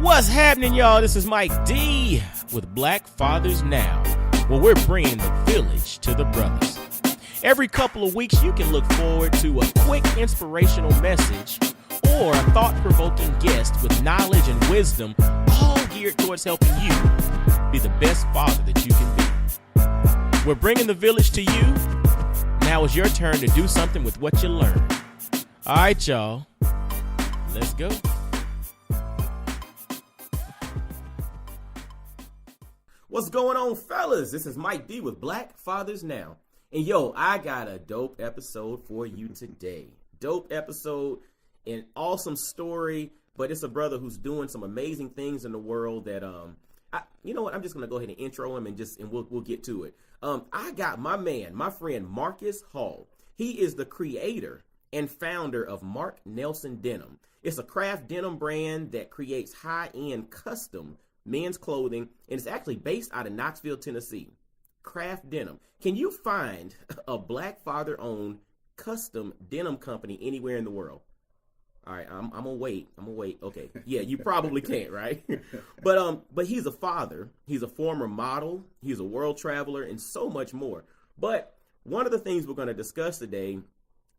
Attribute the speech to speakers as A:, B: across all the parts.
A: What's happening, y'all? This is Mike D with Black Fathers Now, where we're bringing the village to the brothers. Every couple of weeks, you can look forward to a quick inspirational message or a thought-provoking guest with knowledge and wisdom, all geared towards helping you be the best father that you can be. We're bringing the village to you. Now it's your turn to do something with what you learned. All right, y'all. Let's go. What's going on, fellas? This is Mike D with Black Fathers Now. And yo, I got a dope episode for you today. Dope episode, an awesome story, but it's a brother who's doing some amazing things in the world that, you know what, I'm just going to go ahead and intro him and we'll get to it. I got my friend Marcus Hall. He is the creator and founder of Mark Nelson Denim. It's a craft denim brand that creates high-end custom men's clothing, and it's actually based out of Knoxville, Tennessee. Craft Denim. Can you find a black father-owned custom denim company anywhere in the world? All right, I'm gonna wait. Okay, yeah, you probably can't, right? But he's a father. He's a former model. He's a world traveler, and so much more. But one of the things we're going to discuss today,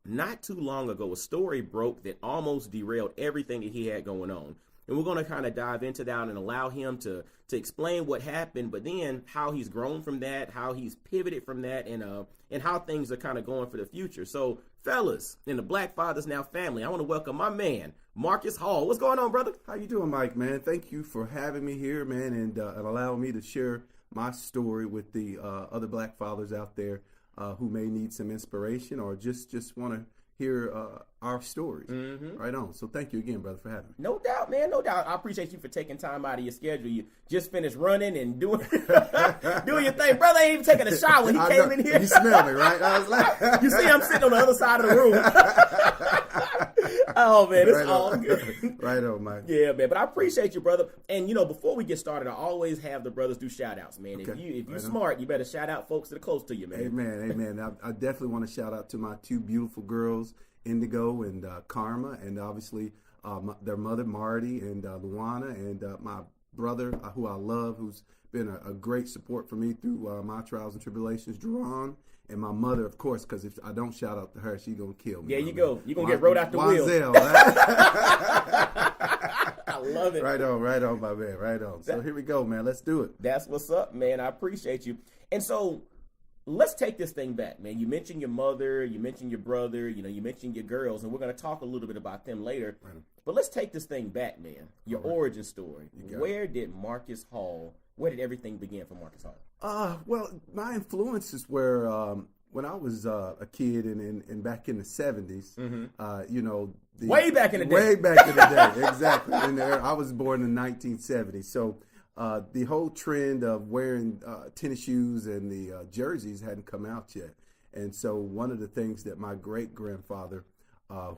A: not too long ago, a story broke that almost derailed everything that he had going on. And we're going to kind of dive into that and allow him to explain what happened, but then how he's grown from that, how he's pivoted from that, and how things are kind of going for the future. So, fellas, in the Black Fathers Now family, I want to welcome my man, Marcus Hall. What's going on, brother?
B: How you doing, Mike, man? Thank you for having me here, man, and allowing me to share my story with the other black fathers out there who may need some inspiration or just want to hear our stories. Mm-hmm. Right on. So thank you again, brother, for having me.
A: No doubt, man. No doubt. I appreciate you for taking time out of your schedule. You just finished running and doing doing your thing. Brother ain't even taking a shower when he came in here.
B: You smell me, right? I was like...
A: You see I'm sitting on the other side of the room. Oh, man. It's right all good.
B: Right on, Mike.
A: Yeah, man. But I appreciate you, brother. And, you know, before we get started, I always have the brothers do shout-outs, man. Okay. If you're smart, you better shout out folks that are close to you, man.
B: Amen. I definitely want to shout out to my two beautiful girls, Indigo and Karma, and obviously their mother, Marty, and Luana, and my brother, who I love, who's been a great support for me through my trials and tribulations, Duran, and my mother, of course, because if I don't shout out to her, she's going to kill me.
A: Yeah, you go. You're going to get rode out the wheel. I love it.
B: Right on, my man, right on. So here we go, man. Let's do it.
A: That's what's up, man. I appreciate you. And so let's take this thing back, man. You mentioned your mother, you mentioned your brother, you mentioned your girls, and we're going to talk a little bit about them later. Right. But let's take this thing back, man. Your origin story. Where did everything begin for Marcus Hall?
B: Well, my influences were when I was a kid and back in the 70s, mm-hmm.
A: Way back in the day.
B: Way back in the day, exactly. I was born in 1970, so the whole trend of wearing tennis shoes and the jerseys hadn't come out yet. And so one of the things that my great-grandfather,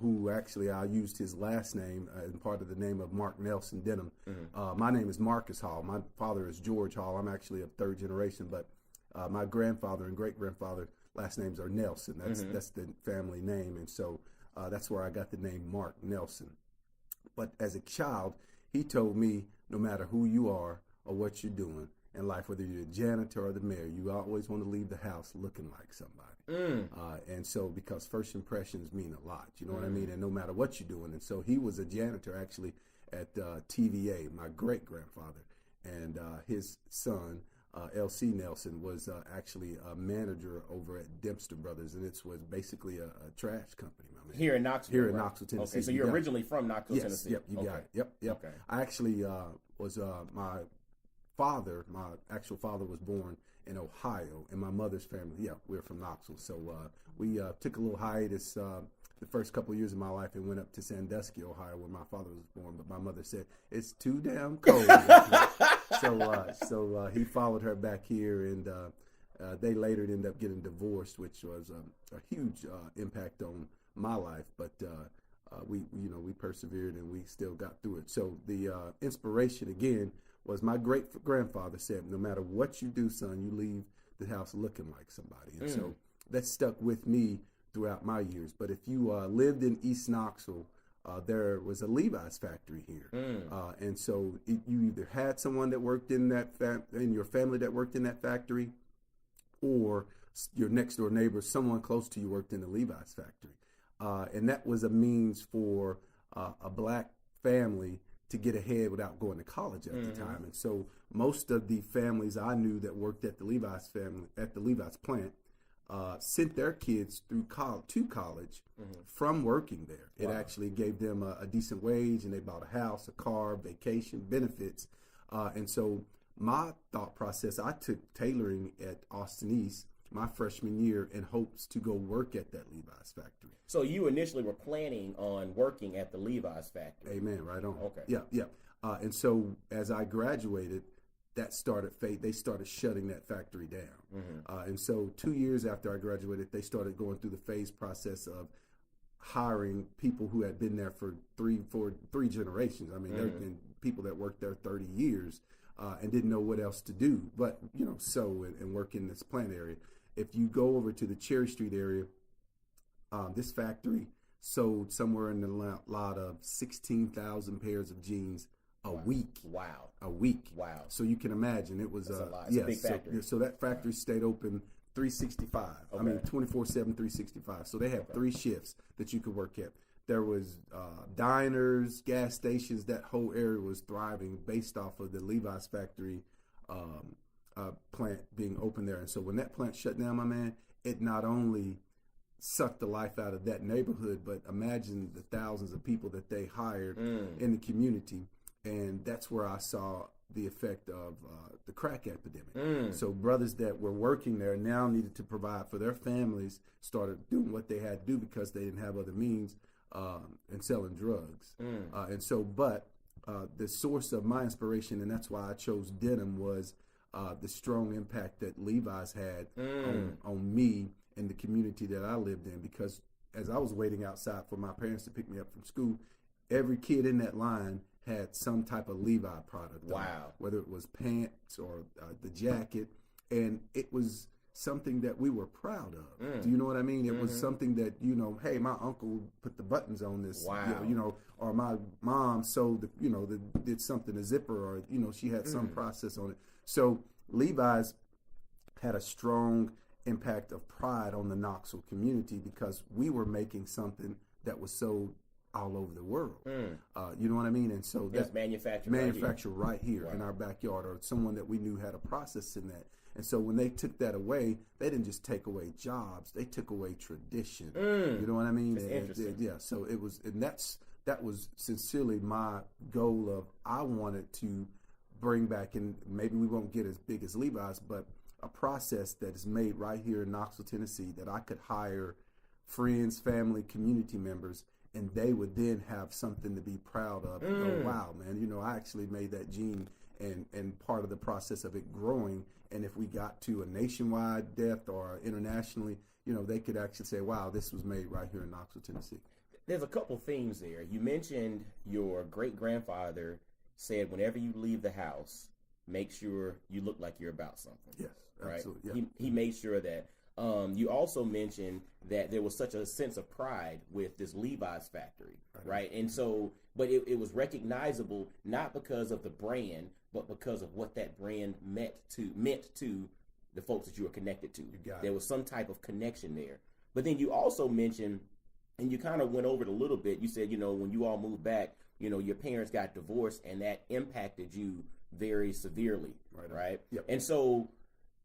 B: who actually I used his last name and part of the name of Mark Nelson Denim. Mm-hmm. My name is Marcus Hall. My father is George Hall. I'm actually a third generation, but my grandfather and great-grandfather last names are Nelson. That's the family name. And so that's where I got the name Mark Nelson. But as a child, he told me, no matter who you are or what you're doing in life, whether you're a janitor or the mayor, you always want to leave the house looking like somebody. And so because first impressions mean a lot, you know what I mean? And no matter what you're doing. And so he was a janitor actually at TVA, my great-grandfather. And his son, L.C. Nelson, was actually a manager over at Dempster Brothers. And it was basically a trash company, my man.
A: Here in Knoxville?
B: Here in Knoxville, Tennessee.
A: Okay, so you're originally from Knoxville, Tennessee?
B: Yep, you got it. Yep. Okay. I actually was my actual father was born in Ohio, and my mother's family, we're from Knoxville. So we took a little hiatus the first couple of years of my life and went up to Sandusky, Ohio, where my father was born. But my mother said, it's too damn cold. So he followed her back here, and they later ended up getting divorced, which was a huge impact on my life. But we persevered, and we still got through it. So the inspiration, again, was my great-grandfather said, no matter what you do, son, you leave the house looking like somebody. And so that stuck with me throughout my years. But if you lived in East Knoxville there was a Levi's factory here, and so you either had someone that worked in that in your family that worked in that factory, or your next door neighbor, someone close to you, worked in the Levi's factory, and that was a means for a black family to get ahead without going to college at the time. And so most of the families I knew that worked at the Levi's plant sent their kids through to college from working there. It actually gave them a decent wage, and they bought a house, a car, vacation, benefits. And so my thought process, I took tailoring at Austin East my freshman year in hopes to go work at that Levi's factory.
A: So you initially were planning on working at the Levi's factory.
B: Amen. Right on.
A: Okay.
B: Yeah. And so as I graduated, that started they started shutting that factory down. And so 2 years after I graduated, they started going through the phase process of hiring people who had been there for three generations. I mean, there have been people that worked there 30 years and didn't know what else to do but, sew and work in this plant area. If you go over to the Cherry Street area, this factory sold somewhere in the lot of 16,000 pairs of jeans a week.
A: Wow.
B: A week.
A: Wow.
B: So you can imagine it was
A: a lot. It's a big factory.
B: So that factory stayed open 365.
A: Okay.
B: I mean 24/7, 365. So they had 3 shifts that you could work at. There was diners, gas stations. That whole area was thriving based off of the Levi's factory plant being open there. And so when that plant shut down, my man, it not only sucked the life out of that neighborhood, but imagine the thousands of people that they hired in the community. And that's where I saw the effect of the crack epidemic. So brothers that were working there now needed to provide for their families, started doing what they had to do because they didn't have other means, and selling drugs. And so, but the source of my inspiration, and that's why I chose denim, was the strong impact that Levi's had on me and the community that I lived in. Because as I was waiting outside for my parents to pick me up from school, every kid in that line had some type of Levi product.
A: Wow.
B: Whether it was pants or the jacket. And it was something that we were proud of. Do you know what I mean? It was something that, hey, my uncle put the buttons on this.
A: Wow.
B: Or my mom sewed, did something, a zipper, or, she had some process on it. So Levi's had a strong impact of pride on the Knoxville community because we were making something that was sold all over the world. You know what I mean? And so
A: that's manufactured
B: right here in our backyard, or someone that we knew had a process in that. And so when they took that away, they didn't just take away jobs, they took away tradition. You know what I mean?
A: That's interesting.
B: Yeah. So it was, and that was sincerely my goal of, I wanted to bring back, and maybe we won't get as big as Levi's, but a process that is made right here in Knoxville, Tennessee, that I could hire friends, family, community members, and they would then have something to be proud of. And go, wow, man, I actually made that jean, and part of the process of it growing. And if we got to a nationwide depth or internationally, they could actually say, wow, this was made right here in Knoxville, Tennessee.
A: There's a couple themes there. You mentioned your great-grandfather said, whenever you leave the house, make sure you look like you're about something.
B: Yes,
A: right?
B: absolutely. Yeah.
A: He made sure that. You also mentioned that there was such a sense of pride with this Levi's factory, right? And so, but it was recognizable not because of the brand, but because of what that brand meant to the folks that you were connected to. There was some type of connection there. But then you also mentioned, and you kind of went over it a little bit, you said, when you all moved back, your parents got divorced, and that impacted you very severely, right?
B: Yep.
A: And so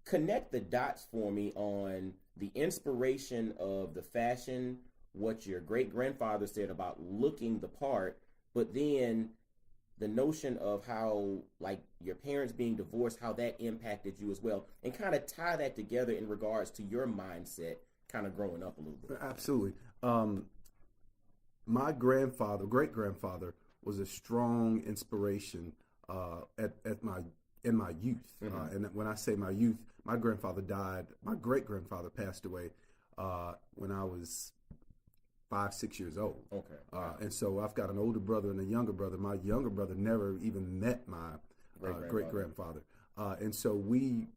A: connect the dots for me on the inspiration of the fashion, what your great-grandfather said about looking the part, but then the notion of how, like, your parents being divorced, how that impacted you as well, and kind of tie that together in regards to your mindset kind of growing up a little bit.
B: Absolutely. My great-grandfather, was a strong inspiration in my youth. And when I say my youth, my grandfather died. My great-grandfather passed away when I was 5-6 years old.
A: Okay.
B: And so I've got an older brother and a younger brother. My younger brother never even met my great-grandfather. And so we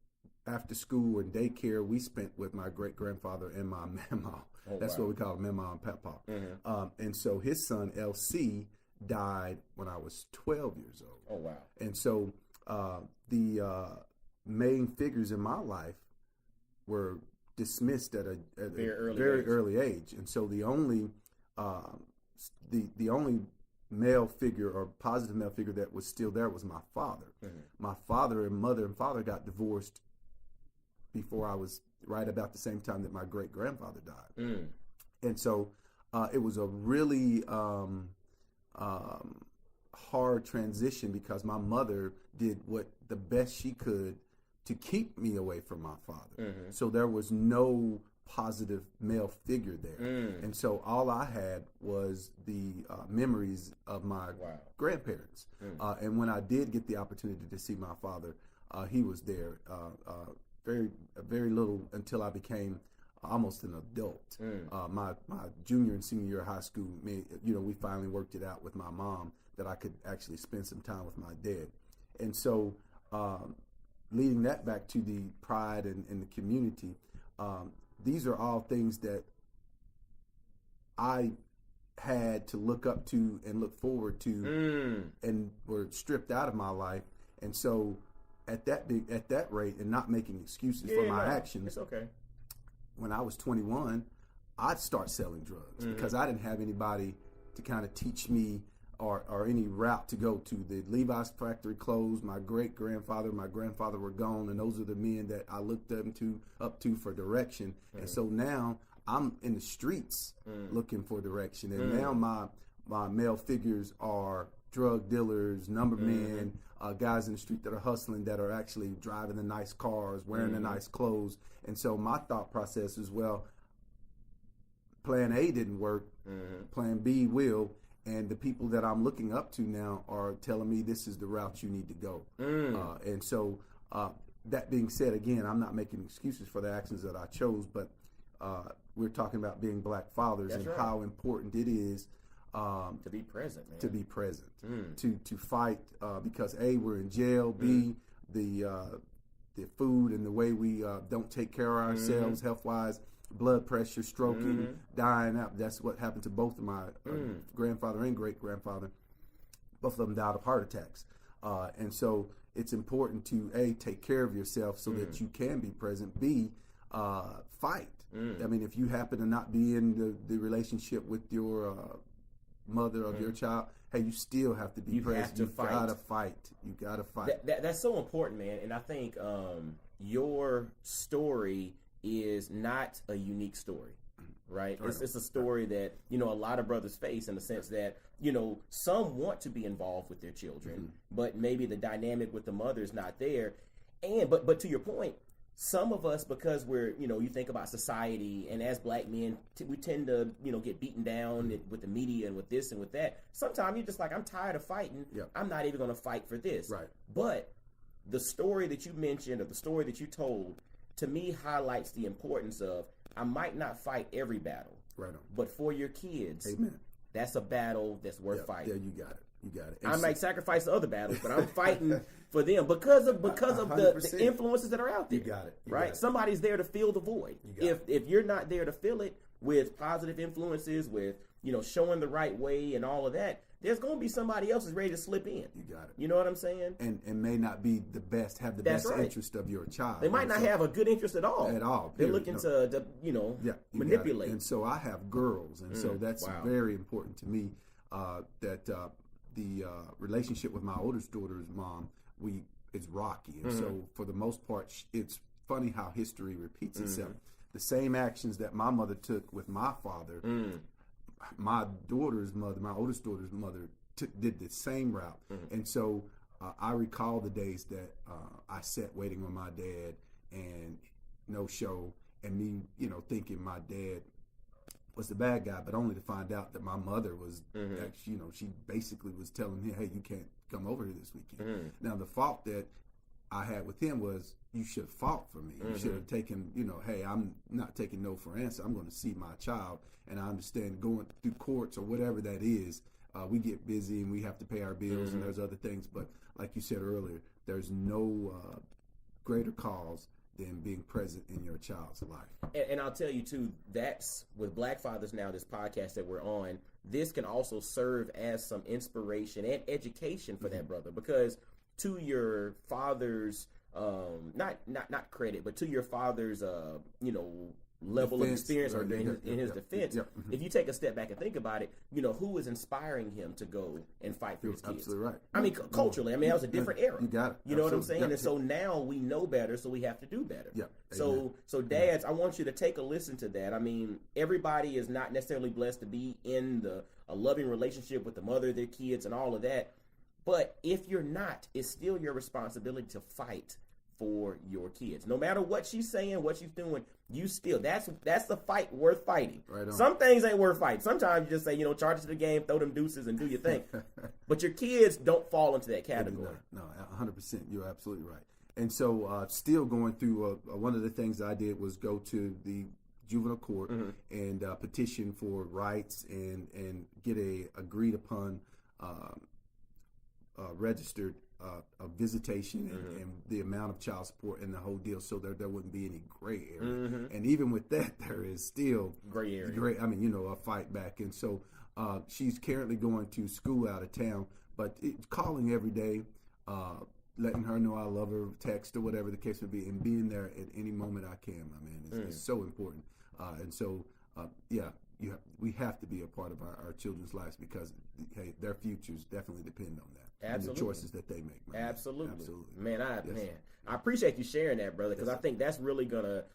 B: after school and daycare we spent with my great grandfather and my mama. That's what we call mama and papa. And so his son LC died when I was 12 years old.
A: Oh wow!
B: And so the main figures in my life were dismissed at a very early age. And so the only the only male figure or positive male figure that was still there was my father. My father and mother and father got divorced before I was right about the same time that my great grandfather died. And so it was a really hard transition because my mother did what the best she could to keep me away from my father. So there was no positive male figure there. And so all I had was the memories of my grandparents. And when I did get the opportunity to see my father, he was there very little until I became almost an adult. My junior and senior year of high school, we finally worked it out with my mom that I could actually spend some time with my dad. And so leading that back to the pride in the community, these are all things that I had to look up to and look forward to and were stripped out of my life. And so at that rate, and not making excuses for my actions,
A: it's okay.
B: When I was 21, I'd start selling drugs because I didn't have anybody to kind of teach me or any route to go to. The Levi's factory closed. My great grandfather, my grandfather were gone, and those are the men that I looked up to for direction. And so now I'm in the streets looking for direction. And now my male figures are drug dealers, number men, guys in the street that are hustling, that are actually driving the nice cars, wearing the nice clothes. And so my thought process is, well, plan A didn't work, plan B will. And the people that I'm looking up to now are telling me this is the route you need to go. And so that being said, again, I'm not making excuses for the actions that I chose, but we're talking about being black fathers. That's and right. How important it is
A: to be present, man.
B: To be present, to fight because A, we're in jail, B, the food and the way we don't take care of ourselves health-wise, blood pressure, stroking, dying out. That's what happened to both of my grandfather and great-grandfather. Both of them died of heart attacks. And so it's important to, A, take care of yourself so that you can be present, B, fight. I mean, if you happen to not be in the relationship with your mother of your child, hey, you still have to be present. You gotta fight. You gotta fight.
A: That's so important, man. And I think your story is not a unique story, right? It's a story that, a lot of brothers face, in the sense that, some want to be involved with their children, but maybe the dynamic with the mother is not there. And but to your point, some of us, because we're, you think about society, and as black men, we tend to, get beaten down with the media and with this and with that. Sometimes you're just like, I'm tired of fighting. Yep. I'm not even going to fight for this.
B: Right.
A: But the story that you mentioned, or the story that you told, to me highlights the importance of, I might not fight every battle,
B: right on,
A: but for your kids,
B: amen,
A: that's a battle that's worth fighting.
B: Yeah, you got it. You got it.
A: I might sacrifice the other battles, but I'm fighting for them because of the influences that are out there.
B: You got it.
A: Right? Somebody's there to fill the void. If you're not there to fill it with positive influences, with showing the right way and all of that, there's going to be somebody else who's ready to slip in.
B: You got it.
A: You know what I'm saying?
B: And may not be the best, have the best interest of your child.
A: They might not have a good interest at all. They're looking to manipulate.
B: And so I have girls, and so that's very important to me, that the relationship with my oldest daughter's mom, it's rocky. And so for the most part, it's funny how history repeats itself. The same actions that my mother took with my father, my daughter's mother, my oldest daughter's mother, did the same route. And so I recall the days that I sat waiting on my dad and no show, and me, thinking my dad was the bad guy, but only to find out that my mother was, actually, she basically was telling him, hey, you can't come over here this weekend. Now, the fault that I had with him was, you should have fought for me. You should have taken, hey, I'm not taking no for an answer. I'm going to see my child. And I understand going through courts or whatever that is, we get busy and we have to pay our bills and there's other things. But like you said earlier, there's no greater cause than being present in your child's life.
A: And I'll tell you too, that's with Black Fathers Now, this podcast that we're on, this can also serve as some inspiration and education for that brother, because to your father's not credit, but to your father's level of experience or in his defense, if you take a step back and think about it, who is inspiring him to go and fight for his kids?
B: Absolutely right.
A: I mean, culturally, that was a different era.
B: You got it.
A: You know what I'm saying?
B: Yep.
A: And so now we know better, so we have to do better.
B: Yeah.
A: So dads, I want you to take a listen to that. I mean, everybody is not necessarily blessed to be in a loving relationship with the mother of their kids and all of that. But if you're not, it's still your responsibility to fight for your kids. No matter what she's saying, what she's doing, you still, that's the fight worth fighting.
B: Right on.
A: Some things ain't worth fighting. Sometimes you just say, charge it to the game, throw them deuces and do your thing. But your kids don't fall into that category.
B: No, 100%. You're absolutely right. And so still going through, one of the things I did was go to the juvenile court and petition for rights and get a agreed upon registered a visitation and the amount of child support and the whole deal, so there wouldn't be any gray area. And even with that, there is still
A: gray area.
B: A fight back. And so she's currently going to school out of town, but calling every day, letting her know I love her, text or whatever the case may be, and being there at any moment I can, my man, is so important. And so, we have to be a part of our children's lives, because hey, their futures definitely depend on that.
A: Absolutely.
B: And the choices that they make.
A: Absolutely. Man, I appreciate you sharing that, brother, because I think that's really gonna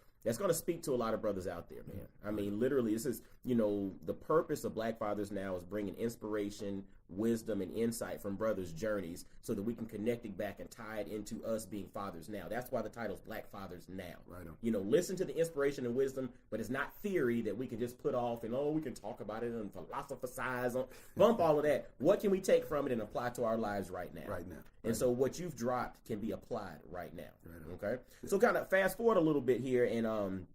A: speak to a lot of brothers out there, man. I mean, literally, this is, the purpose of Black Fathers Now is bringing inspiration, wisdom, and insight from brothers' journeys so that we can connect it back and tie it into us being fathers now. That's why the title's Black Fathers Now.
B: Right on.
A: Listen to the inspiration and wisdom, but it's not theory that we can just put off and, we can talk about it and philosophize on, bump all of that. What can we take from it and apply to our lives right now?
B: Right now.
A: And so what you've dropped can be applied right now. Okay? So kind of fast forward a little bit here and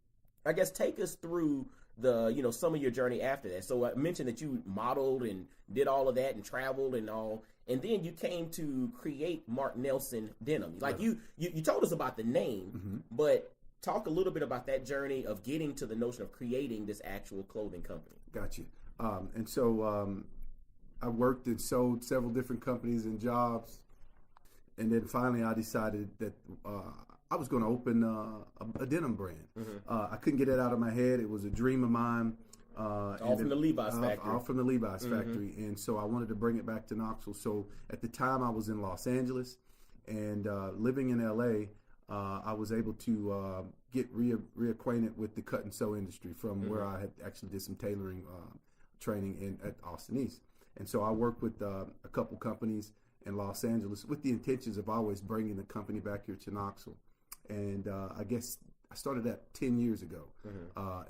A: I guess take us through the, some of your journey after that. So I mentioned that you modeled and did all of that and traveled and all, and then you came to create Mark Nelson Denim. Like you told us about the name, but talk a little bit about that journey of getting to the notion of creating this actual clothing company.
B: Got you. And so I worked and sold several different companies and jobs. And then finally I decided that I was going to open a denim brand. I couldn't get it out of my head. It was a dream of mine.
A: All from the Levi's factory.
B: All from the Levi's factory. And so I wanted to bring it back to Knoxville. So at the time I was in Los Angeles and living in LA, I was able to get reacquainted with the cut and sew industry from where I had actually did some tailoring training at Austin East. And so I worked with a couple companies in Los Angeles with the intentions of always bringing the company back here to Knoxville. And I guess I started that 10 years ago.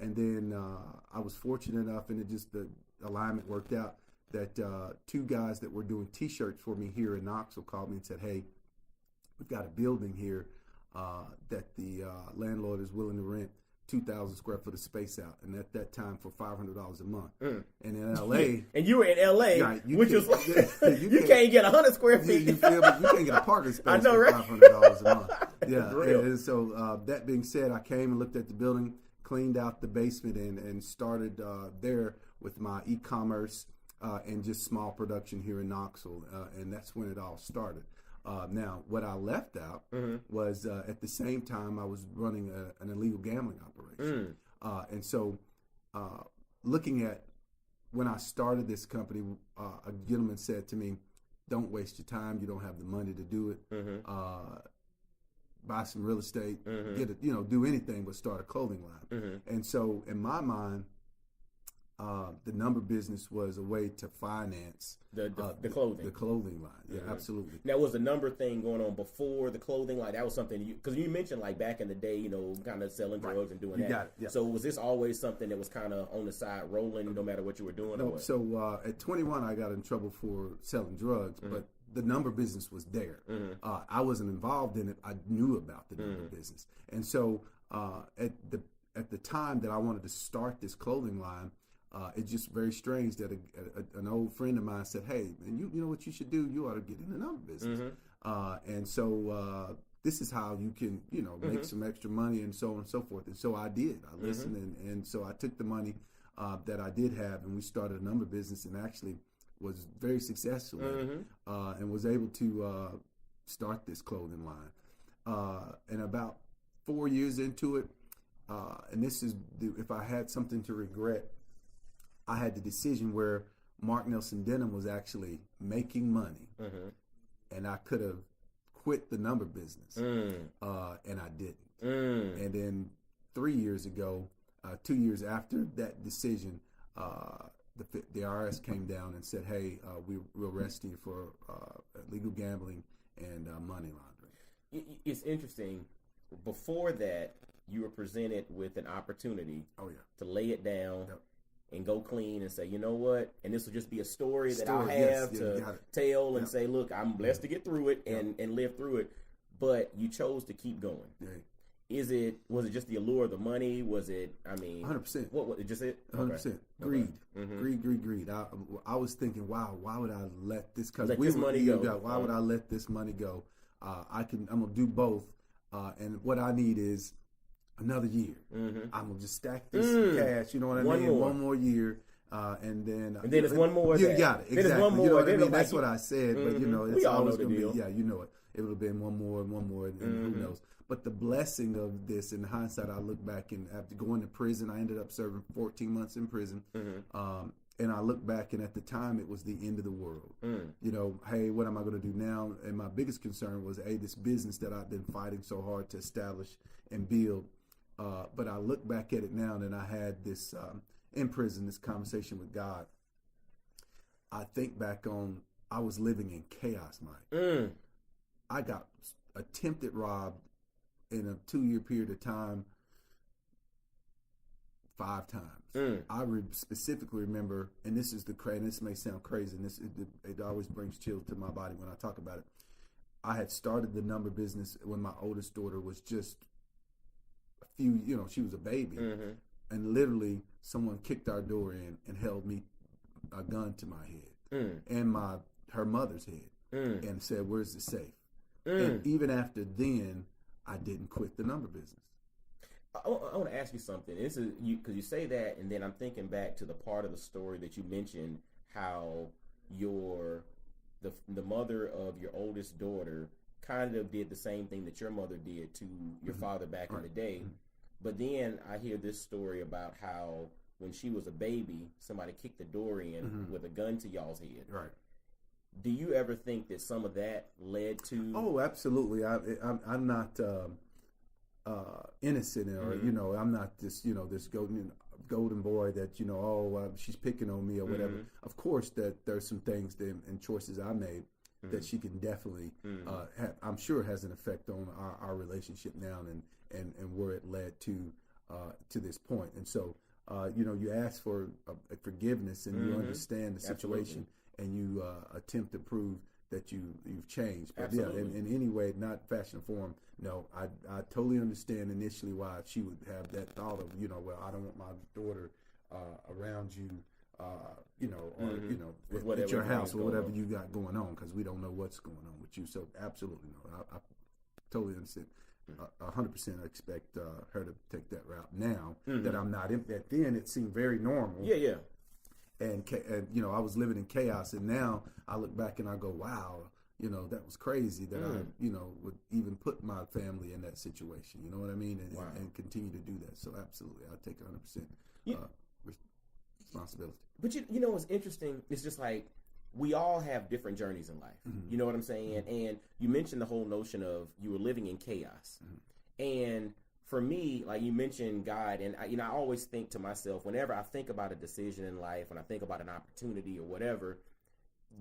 B: And then I was fortunate enough, and the alignment worked out, that two guys that were doing T-shirts for me here in Knoxville called me and said, hey, we've got a building here that the landlord is willing to rent 2,000 square foot of space out, and at that time for $500 a month. And in LA,
A: and you were in LA,
B: right,
A: which was you can't get 100 square feet.
B: You feel me? You can't get a parking space
A: I know,
B: for
A: right?
B: $500 a month. Yeah,
A: Real.
B: and so that being said, I came and looked at the building, cleaned out the basement, and started there with my e-commerce and just small production here in Knoxville, and that's when it all started. Now, what I left out was at the same time I was running an illegal gambling operation. And so looking at when I started this company, a gentleman said to me, don't waste your time. You don't have the money to do it. Buy some real estate, get it, do anything but start a clothing line. And so in my mind, the number business was a way to finance
A: the clothing.
B: The clothing line. Yeah, absolutely.
A: Now, was the number thing going on before the clothing line? That was something because you mentioned like back in the day, kind of selling drugs and doing that.
B: Got it, yeah.
A: So was this always something that was kind of on the side rolling no matter what you were doing?
B: No, so at 21, I got in trouble for selling drugs, but the number business was there. I wasn't involved in it. I knew about the number business. And so at the time that I wanted to start this clothing line, it's just very strange that an old friend of mine said, hey, man, you know what you should do? You ought to get in the number business. And so this is how you can, make some extra money and so on and so forth. And so I did. I listened, and so I took the money that I did have, and we started a number business, and actually was very successful and was able to start this clothing line. And about 4 years into it, and this is, if I had something to regret, I had the decision where Mark Nelson Denim was actually making money, and I could have quit the number business, and I didn't. And then 3 years ago, 2 years after that decision, the IRS came down and said, "Hey, we'll arrest you for illegal gambling and money laundering."
A: It's interesting. Before that, you were presented with an opportunity to lay it down and go clean and say, you know what? And this will just be a story that I'll have to tell and say, look, I'm blessed to get through it and live through it. But you chose to keep going. Was it just the allure of the money? Was it,
B: 100%.
A: What just it?
B: 100%. Greed. Greed. I was thinking, wow, why would I let this,
A: money go?
B: Why would I let this money go? I'm going to do both. And what I need is another year. I'm going to just stack this cash, you know what I mean? One more year. And then
A: it's one more.
B: You got it. Exactly.
A: Then it's one more.
B: You know what I mean? That's what I said. But, it's always going to be, you know it. It would have been one more, and who knows. But the blessing of this, in hindsight, I look back, and after going to prison, I ended up serving 14 months in prison. And I look back, and at the time, it was the end of the world. Hey, what am I going to do now? And my biggest concern was, this business that I've been fighting so hard to establish and build. But I look back at it now, and I had this, in prison, this conversation with God. I think back on, I was living in chaos, Mike. I got attempted robbed in a 2-year period of time 5 times. I specifically remember, and this is and this may sound crazy, and it always brings chills to my body when I talk about it. I had started the number business when my oldest daughter was just she was a baby, and literally someone kicked our door in and held me a gun to my head and her mother's head and said, "Where's the safe?" And even after then, I didn't quit the number business.
A: I want to ask you something. This is because you say that, and then I'm thinking back to the part of the story that you mentioned, how the mother of your oldest daughter kind of did the same thing that your mother did to your father back in the day. But then I hear this story about how when she was a baby, somebody kicked the door in with a gun to y'all's head.
B: Right.
A: Do you ever think that some of that led to?
B: Oh, absolutely. I'm not innocent, or I'm not this this golden boy that she's picking on me or whatever. Of course, that there's some things and choices I made that she can definitely I'm sure has an effect on our relationship now and where it led to this point. And so you ask for forgiveness, and you understand the situation. Absolutely. And you attempt to prove that you've changed. But in any way, not fashion or form, no, I totally understand initially why she would have that thought of, well, I don't want my daughter around you, or at your house or whatever you got going on, because we don't know what's going on with you. So absolutely no, I totally understand. 100% I expect her to take that route now that I'm not in. That then it seemed very normal.
A: Yeah.
B: And I was living in chaos, and now I look back and I go, wow, that was crazy that I would even put my family in that situation. You know what I mean? And continue to do that. So absolutely, I take 100% responsibility.
A: But what's interesting? It's just like we all have different journeys in life. You know what I'm saying? And you mentioned the whole notion of you were living in chaos, and for me, like you mentioned God, and I always think to myself, whenever I think about a decision in life, when I think about an opportunity or whatever,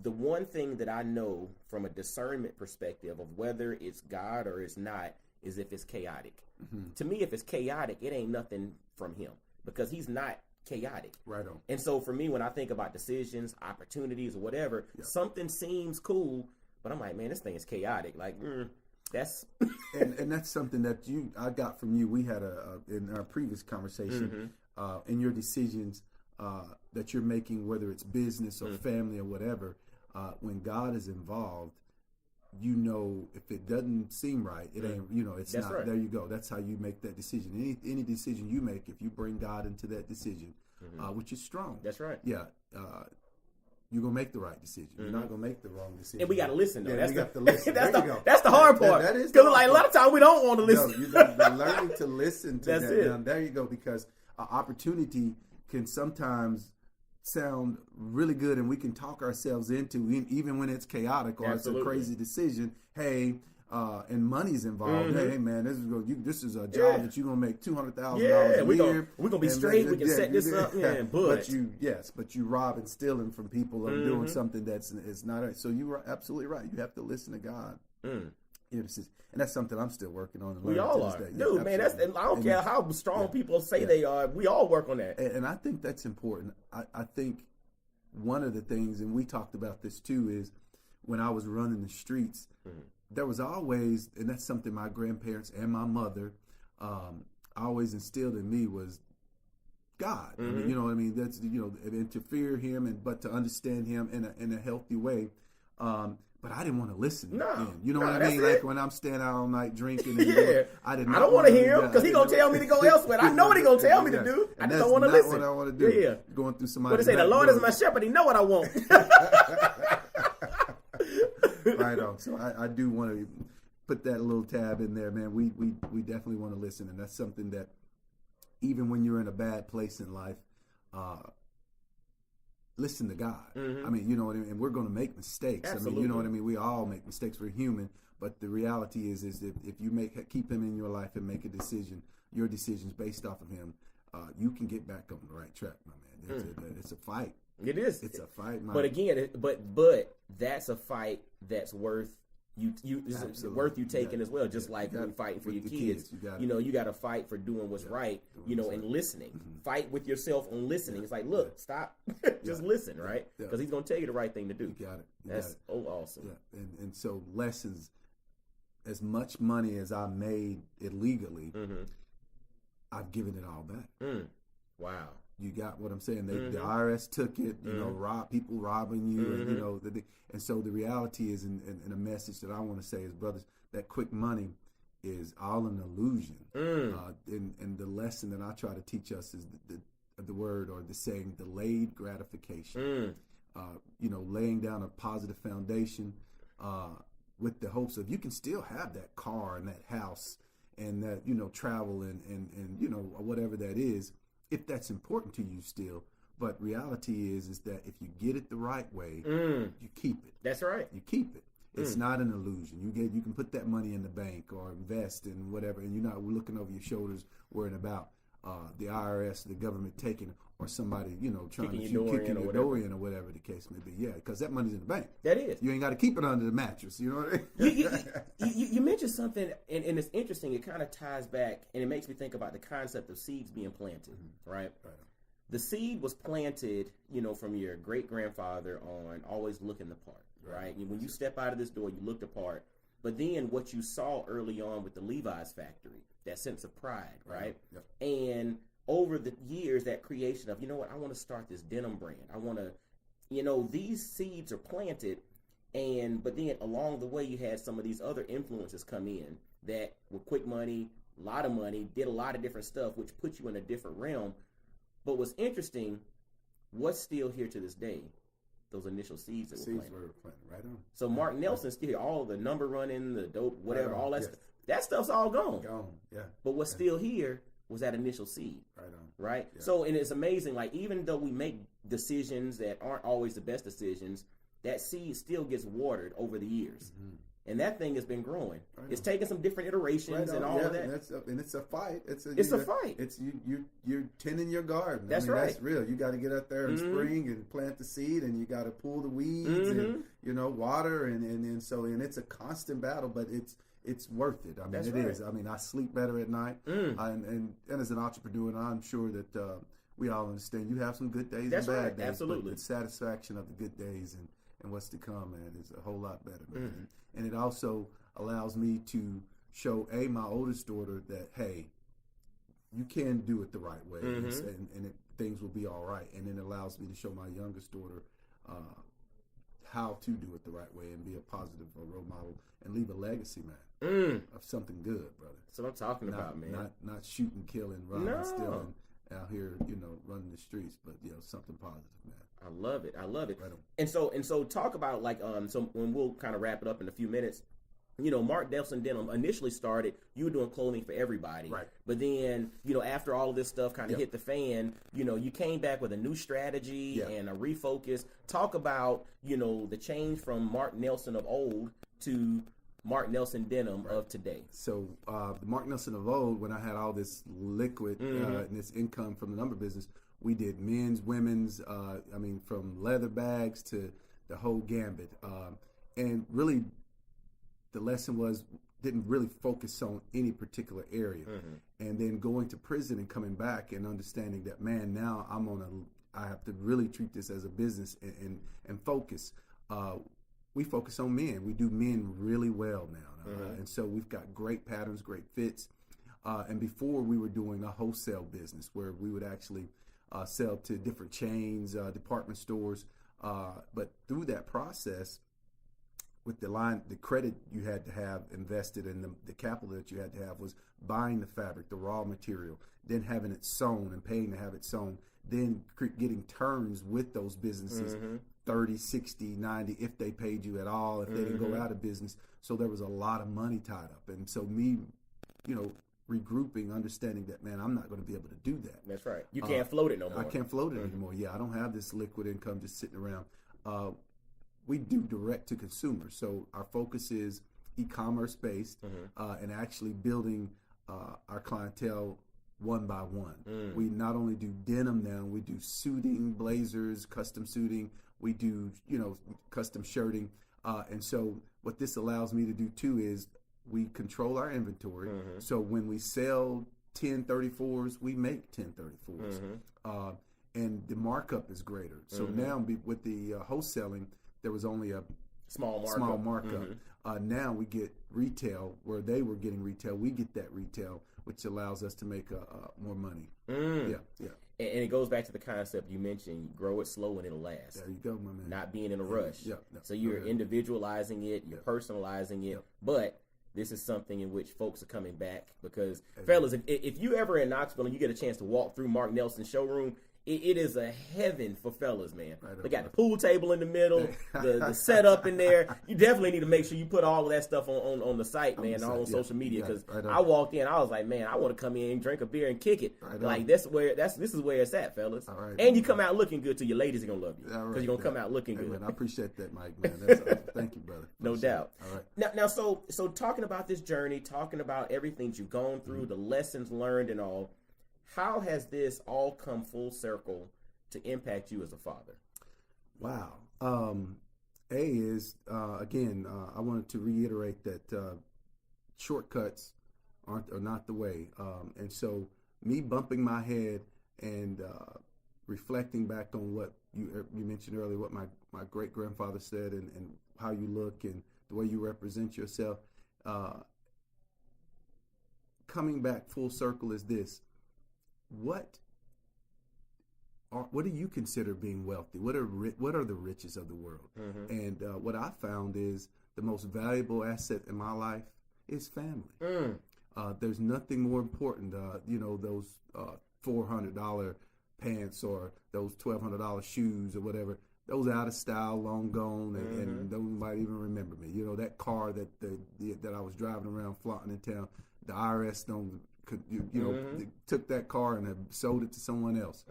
A: the one thing that I know from a discernment perspective of whether it's God or it's not is if it's chaotic. To me, if it's chaotic, it ain't nothing from him, because he's not chaotic.
B: Right on.
A: And so for me, when I think about decisions, opportunities, or whatever, something seems cool, but I'm like, man, this thing is chaotic. Like, that's
B: and that's something that I got from you. We had in our previous conversation in your decisions that you're making, whether it's business or family or whatever, when God is involved, you know, if it doesn't seem right, it ain't, you know, it's
A: That's
B: not.
A: right.
B: There you go. That's how you make that decision. Any decision you make, if you bring God into that decision, which is strong.
A: That's right.
B: Yeah. You're gonna make the right decision. You're not gonna make the wrong decision.
A: And we got to listen, though.
B: Yeah,
A: that's
B: we got to listen.
A: that's
B: There
A: the
B: you go.
A: that's the hard part.
B: That is the
A: Because
B: hard
A: like a lot of times we don't want to listen.
B: No, the learning to listen to
A: That's
B: that.
A: it.
B: Now, there you go. Because opportunity can sometimes sound really good, and we can talk ourselves into, even when it's chaotic or
A: Absolutely.
B: it's a crazy decision. Hey. And money's involved. Hey man, this is a job that you're gonna make $200,000 a year.
A: We're gonna be straight. We can set this up. Yeah,
B: but you rob and stealing from people or doing something that's not right. So you are absolutely right. You have to listen to God. And that's something I'm still working on. And
A: We all are, dude. Man, I don't care how strong people say they are. We all work on that.
B: And I think that's important. I think one of the things, and we talked about this too, is when I was running the streets. There was always, and that's something my grandparents and my mother always instilled in me, was God. I mean, you know what I mean? That's, you know, and to fear Him, but to understand Him in a healthy way. But I didn't want to listen. You know what I mean? Like when I'm staying out all night drinking. And I don't
A: want to hear him because he's going to tell me to go elsewhere. I know what he's going to tell me to do. I just don't want to listen.
B: That's what I want to do.
A: Yeah.
B: Going through somebody.
A: What they say, the Lord is my shepherd. He know what I want.
B: Right on. So I do want to put that little tab in there, man. We definitely want to listen, and that's something that even when you're in a bad place in life, listen to God. I mean, you know what I mean? And we're going to make mistakes.
A: Absolutely.
B: I mean, you know what I mean? We all make mistakes. We're human. But the reality is that if you keep Him in your life and make a decision, your decisions based off of Him, you can get back on the right track, my man. It's a fight.
A: It is.
B: It's a fight, man.
A: But again, but that's a fight that's worth worth you taking as well. Just like when fighting for your kids. You got to fight for doing what's right. And listening. Fight with yourself on listening. It's like, look, stop, just listen, right? Because He's gonna tell you the right thing to do.
B: You got it.
A: That's awesome.
B: Yeah, and so lessons. As much money as I made illegally, I've given it all back.
A: Wow.
B: You got what I'm saying? The IRS took it. You know, people robbing you, and you know, and so the reality is, and a message that I want to say is, brothers, that quick money is all an illusion. And the lesson that I try to teach us is the word or the saying, delayed gratification. You know, laying down a positive foundation with the hopes of you can still have that car and that house and that, you know, travel and you know, whatever that is, if that's important to you still. But reality is that if you get it the right way, you keep it.
A: That's right.
B: You keep it. It's not an illusion. You can put that money in the bank or invest in whatever, and you're not looking over your shoulders worrying about the IRS, the government taking, or somebody, you know, trying to kick your door in or whatever the case may be. Yeah, because that money's in the bank.
A: That is.
B: You ain't got to keep it under the mattress. You know what I mean?
A: You mentioned something, and it's interesting. It kind of ties back, and it makes me think about the concept of seeds being planted, right? The seed was planted, you know, from your great-grandfather on always looking the part, right? When you step out of this door, you look the part. But then what you saw early on with the Levi's factory, that sense of pride, right? And over the years, that creation of, you know what, I want to start this denim brand. I want to, you know, these seeds are planted, but then along the way, you had some of these other influences come in that were quick money, a lot of money, did a lot of different stuff, which put you in a different realm. But what's interesting, what's still here to this day? Those initial seeds that were planted.
B: Right on.
A: So Mark Nelson's still here. All the number running, the dope, whatever, all that stuff. That stuff's all gone.
B: Yeah.
A: But what's still here was that initial seed.
B: Right on.
A: Right? Yeah. So, and it's amazing, like, even though we make decisions that aren't always the best decisions, that seed still gets watered over the years. And that thing has been growing. It's taken some different iterations and all of that.
B: And it's a fight. It's
A: a fight.
B: It's you're tending your garden.
A: That's right.
B: That's real. You got to get out there in spring and plant the seed, and you got to pull the weeds and, you know, water and so it's a constant battle, but it's worth it. I mean, it is. I mean, I sleep better at night. And as an entrepreneur, and I'm sure that we all understand, you have some good days and bad days.
A: Absolutely.
B: But the satisfaction of the good days and what's to come, man, is a whole lot better, man. And it also allows me to show my oldest daughter that, hey, you can do it the right way, and things will be all right. And then it allows me to show my youngest daughter, how to do it the right way and be a positive role model and leave a legacy, man, of something good, brother.
A: That's what I'm talking about, man.
B: Not shooting, killing, robbing, stealing out here, running the streets, but something positive, man.
A: I love it.
B: Right on.
A: And so talk about like so when we'll kind of wrap it up in a few minutes. Mark Nelson Denim initially started, you were doing clothing for everybody.
B: Right.
A: But then, after all of this stuff kind of hit the fan, you came back with a new strategy and a refocus. Talk about, the change from Mark Nelson of old to Mark Nelson Denim of today.
B: So the Mark Nelson of old, when I had all this liquid and this income from the number business, we did men's, women's, from leather bags to the whole gambit. And really, the lesson was didn't really focus on any particular area. And then going to prison and coming back and understanding that, man, now I have to really treat this as a business and focus. We focus on men. We do men really well now. And so we've got great patterns, great fits. And before we were doing a wholesale business where we would actually sell to different chains, department stores. But through that process, with the credit you had to have invested in the capital that you had to have was buying the fabric, the raw material, then having it sewn and paying to have it sewn, then getting terms with those businesses, 30, 60, 90, if they paid you at all, if they didn't go out of business. So there was a lot of money tied up. And so me, regrouping, understanding that, man, I'm not going to be able to do that.
A: That's right. You can't float it no more.
B: I can't float it anymore. Yeah, I don't have this liquid income just sitting around. We do direct to consumer. So our focus is e-commerce based and actually building our clientele one by one. We not only do denim now, we do suiting, blazers, custom suiting. We do, custom shirting. And so what this allows me to do too is we control our inventory. So when we sell 10 34s, we make 10 34s. And the markup is greater. So now with the wholesaling, there was only a
A: small
B: markup. Now we get retail where they were getting retail. We get that retail, which allows us to make more money. Yeah.
A: And it goes back to the concept you mentioned: grow it slow and it'll last.
B: There you go, my man.
A: Not being in a rush.
B: Yeah.
A: So you're individualizing it, you're personalizing it, but this is something in which folks are coming back because, fellas, if you ever in Knoxville and you get a chance to walk through Mark Nelson's showroom, it is a heaven for fellas, man. They got the pool table in the middle, the setup in there. You definitely need to make sure you put all of that stuff on the site, man, on social media. Because I walked in, I was like, man, I want to come in and drink a beer and kick it. Like this is where it's at, fellas. And you come out looking good, to your ladies are gonna love you because you're gonna come out looking good.
B: Man, I appreciate that, Mike. Man, that's awesome. Thank you, brother.
A: No doubt.
B: All right.
A: Now, so talking about this journey, talking about everything you've gone through, the lessons learned, and all. How has this all come full circle to impact you as a father?
B: Wow. Again, I wanted to reiterate that shortcuts are not the way. And so me bumping my head and reflecting back on what you mentioned earlier, what my great-grandfather said and how you look and the way you represent yourself, coming back full circle is this. What do you consider being wealthy? What are the riches of the world? And what I found is the most valuable asset in my life is family. There's nothing more important. Those $400 pants or those $1,200 shoes or whatever. Those out of style, long gone, and nobody even remember me. That car that I was driving around flaunting in town. The IRS they took that car and have sold it to someone else.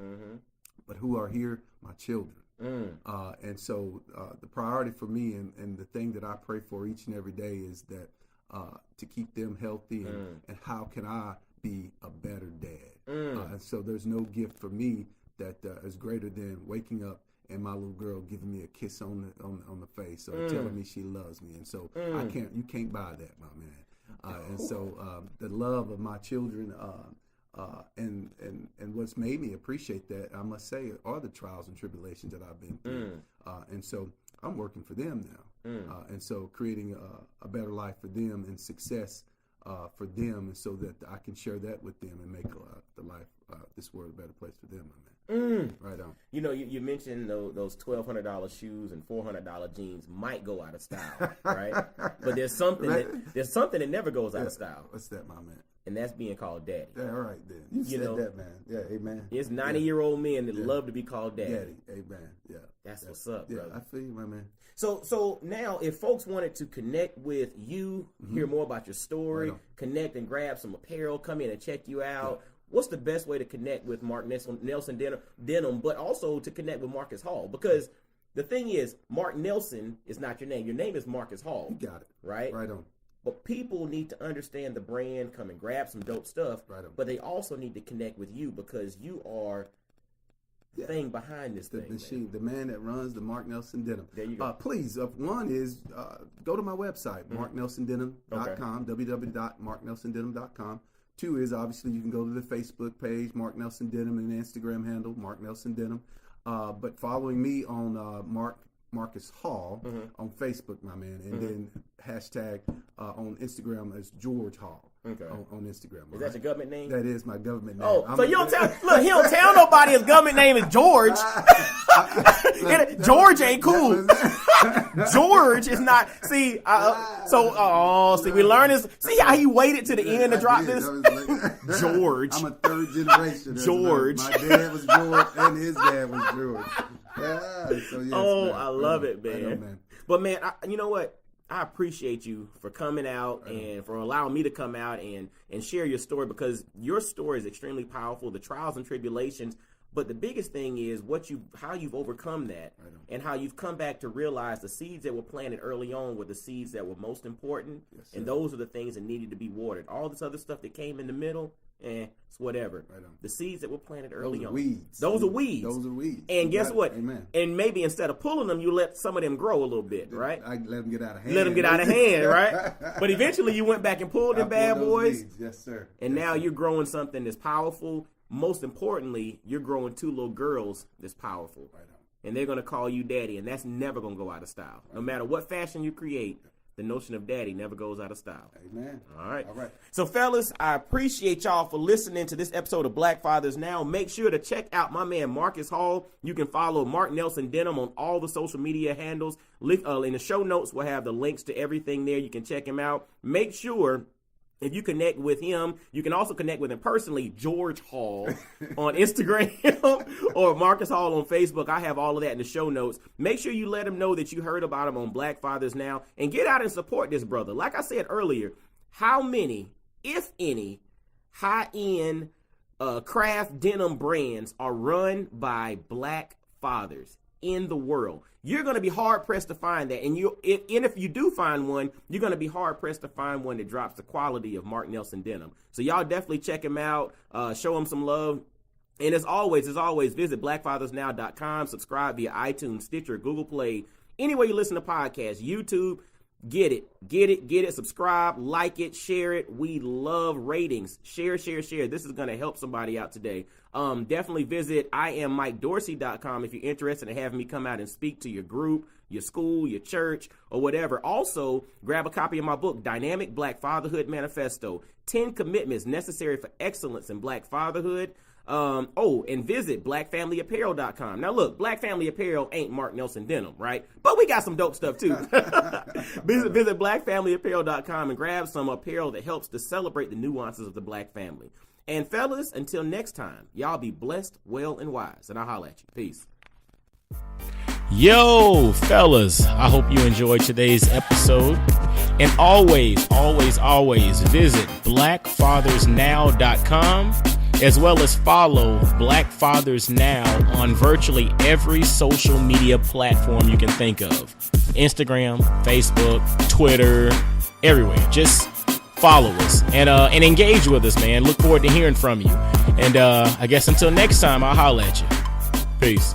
B: But who are here? My children. And so the priority for me and the thing that I pray for each and every day is that to keep them healthy and how can I be a better dad? And so there's no gift for me that is greater than waking up and my little girl giving me a kiss on the face or telling me she loves me. And so you can't buy that, my man. And so the love of my children and what's made me appreciate that, I must say, are the trials and tribulations that I've been through. And so I'm working for them now. And so creating a better life for them and success for them, and so that I can share that with them and make the life, this world, a better place for them, my man. Right on.
A: You know, you mentioned those $1,200 shoes and $400 jeans might go out of style, right? But there's something that never goes out of style.
B: What's that, my man?
A: And that's being called daddy.
B: Yeah, all right then. You said that, man. Yeah, amen.
A: It's 90-year-old men that love to be called daddy.
B: Daddy, amen. Yeah.
A: That's what's up, brother.
B: Yeah, I feel you, my man.
A: So now, if folks wanted to connect with you, hear more about your story, connect and grab some apparel, come in and check you out, what's the best way to connect with Mark Nelson Denim, but also to connect with Marcus Hall? Because the thing is, Mark Nelson is not your name. Your name is Marcus Hall.
B: You got it.
A: Right?
B: Right on.
A: But people need to understand the brand, come and grab some dope stuff.
B: Right on.
A: But they also need to connect with you because you are the thing behind this thing.
B: The machine, the man that runs the Mark Nelson Denim.
A: There you go.
B: Please, one is go to my website, marknelsondenim.com, www.marknelsondenim.com. Two is obviously you can go to the Facebook page, Mark Nelson Denim, and the Instagram handle, Mark Nelson Denim. But following me on Marcus Hall on Facebook, my man, and then hashtag on Instagram as George Hall.
A: Okay.
B: On Instagram.
A: Is that your government name?
B: That is my government name.
A: Oh, so you don't tell. Look, he don't tell nobody his government name is George. George ain't cool. George is not. See, see, we learn this. See how he waited to the end to drop this. George.
B: I'm a third generation.
A: George.
B: My dad was George, and his dad was George. Yeah. So yes, man.
A: I love it, man.
B: I know, man.
A: But man, you know what? I appreciate you for coming out and for allowing me to come out and share your story, because your story is extremely powerful, the trials and tribulations. But the biggest thing is how you've overcome that and how you've come back to realize the seeds that were planted early on were the seeds that were most important. Yes, and those are the things that needed to be watered. All this other stuff that came in the middle, it's whatever. The seeds that were planted early on. Those are weeds.
B: Those are weeds.
A: And guess what?
B: Amen.
A: And maybe instead of pulling them, you let some of them grow a little bit, right?
B: I let them get out of hand.
A: Let them get out of hand, right? But eventually you went back and pulled them bad boys.
B: Weeds. Yes, sir.
A: And now you're growing something that's powerful. Most importantly, you're growing two little girls that's powerful. Right on. And they're going to call you daddy, and that's never going to go out of style. No matter what fashion you create, the notion of daddy never goes out of style.
B: Amen.
A: All right.
B: All right.
A: So, fellas, I appreciate y'all for listening to this episode of Black Fathers Now. Make sure to check out my man Marcus Hall. You can follow Mark Nelson Denim on all the social media handles. In the show notes, we'll have the links to everything there. You can check him out. Make sure, if you connect with him, you can also connect with him personally, George Hall on Instagram or Marcus Hall on Facebook. I have all of that in the show notes. Make sure you let him know that you heard about him on Black Fathers Now and get out and support this brother. Like I said earlier, how many, if any, high-end craft denim brands are run by black fathers in the world? You're going to be hard-pressed to find that. And if you do find one, you're going to be hard-pressed to find one that drops the quality of Mark Nelson Denim. So y'all definitely check him out, show him some love. And as always, visit blackfathersnow.com, subscribe via iTunes, Stitcher, Google Play, anywhere you listen to podcasts, YouTube. Get it, subscribe, like it, share it. We love ratings. Share. This is going to help somebody out today. Definitely visit IamMikeDorsey.com if you're interested in having me come out and speak to your group, your school, your church, or whatever. Also, grab a copy of my book, Dynamic Black Fatherhood Manifesto, 10 Commitments Necessary for Excellence in Black Fatherhood. And visit blackfamilyapparel.com. Now look, Black Family Apparel ain't Mark Nelson Denim, right? But we got some dope stuff too. Visit blackfamilyapparel.com and grab some apparel that helps to celebrate the nuances of the black family. And fellas, until next time, y'all be blessed, well, and wise. And I'll holler at you. Peace. Yo, fellas, I hope you enjoyed today's episode. And always visit blackfathersnow.com, as well as follow Black Fathers Now on virtually every social media platform you can think of. Instagram, Facebook, Twitter, everywhere. Just follow us and engage with us, man. Look forward to hearing from you. And I guess until next time, I'll holler at you. Peace.